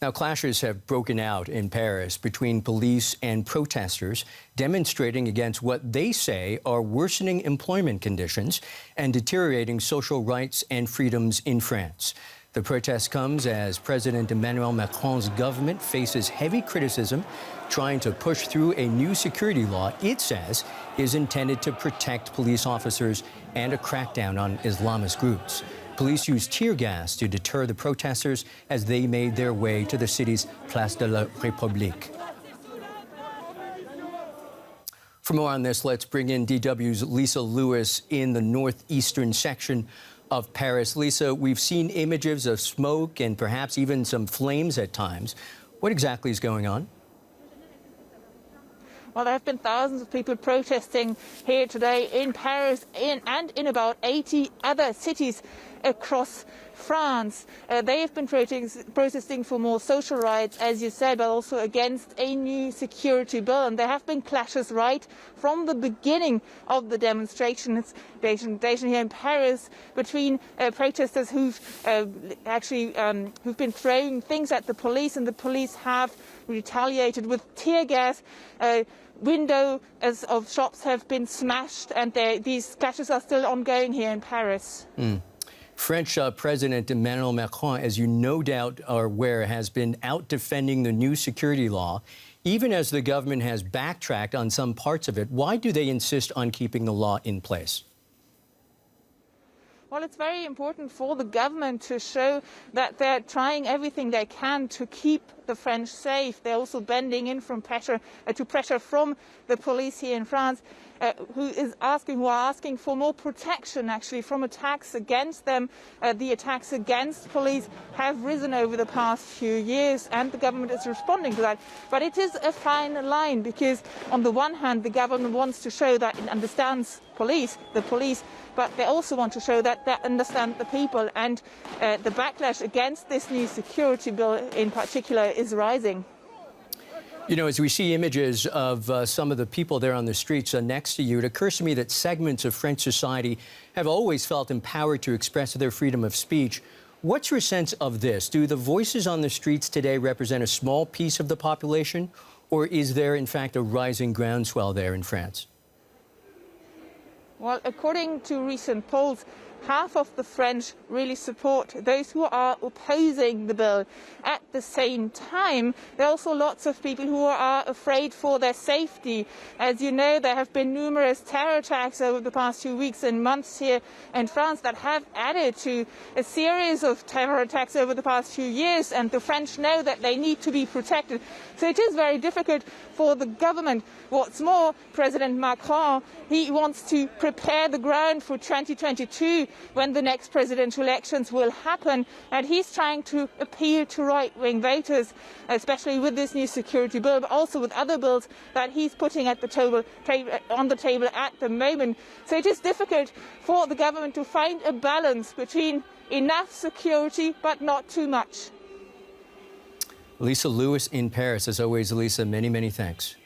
Now, clashes have broken out in Paris between police and protesters demonstrating against what they say are worsening employment conditions and deteriorating social rights and freedoms in France. The protest comes as President Emmanuel Macron's government faces heavy criticism trying to push through a new security law it says is intended to protect police officers and a crackdown on Islamist groups. Police used tear gas to deter the protesters as they made their way to the city's Place de la République. For more on this, let's bring in DW's Lisa Lewis in the northeastern section of Paris. Lisa, we've seen images of smoke and perhaps even some flames at times. What exactly is going on? Well, there have been thousands of people protesting here today in Paris and in about 80 other cities across France. They have been protesting for more social rights, as you said, but also against a new security bill. And there have been clashes right from the beginning of the demonstration here in Paris between protesters who've been throwing things at the police, and the police have retaliated with tear gas. Windows of shops have been smashed, and these clashes are still ongoing here in Paris. French President Emmanuel Macron, as you no doubt are aware, has been out defending the new security law, even as the government has backtracked on some parts of it. Why do they insist on keeping the law in place? Well, it's very important for the government to show that they're trying everything they can to keep the French safe. They're also bending in from pressure from the police here in France, who are asking for more protection, actually, from attacks against them. The attacks against police have risen over the past few years, and the government is responding to that. But it is a fine line, because on the one hand, the government wants to show that it understands the police, but they also want to show that they understand the people, and the backlash against this new security bill in particular is rising. You know, as we see images of some of the people there on the streets next to you, it occurs to me that segments of French society have always felt empowered to express their freedom of speech. What's your sense of this? Do the voices on the streets today represent a small piece of the population, or is there, in fact, a rising groundswell there in France? Well, according to recent polls, half of the French really support those who are opposing the bill. At the same time, there are also lots of people who are afraid for their safety. As you know, there have been numerous terror attacks over the past 2 weeks and months here in France that have added to a series of terror attacks over the past few years, and the French know that they need to be protected. So it is very difficult for the government. What's more, President Macron, he wants to prepare the ground for 2022, when the next presidential elections will happen, and he's trying to appeal to right-wing voters, especially with this new security bill, but also with other bills that he's putting on the table at the moment. So it is difficult for the government to find a balance between enough security but not too much. Lisa Lewis in Paris. As always, Lisa, many, many thanks.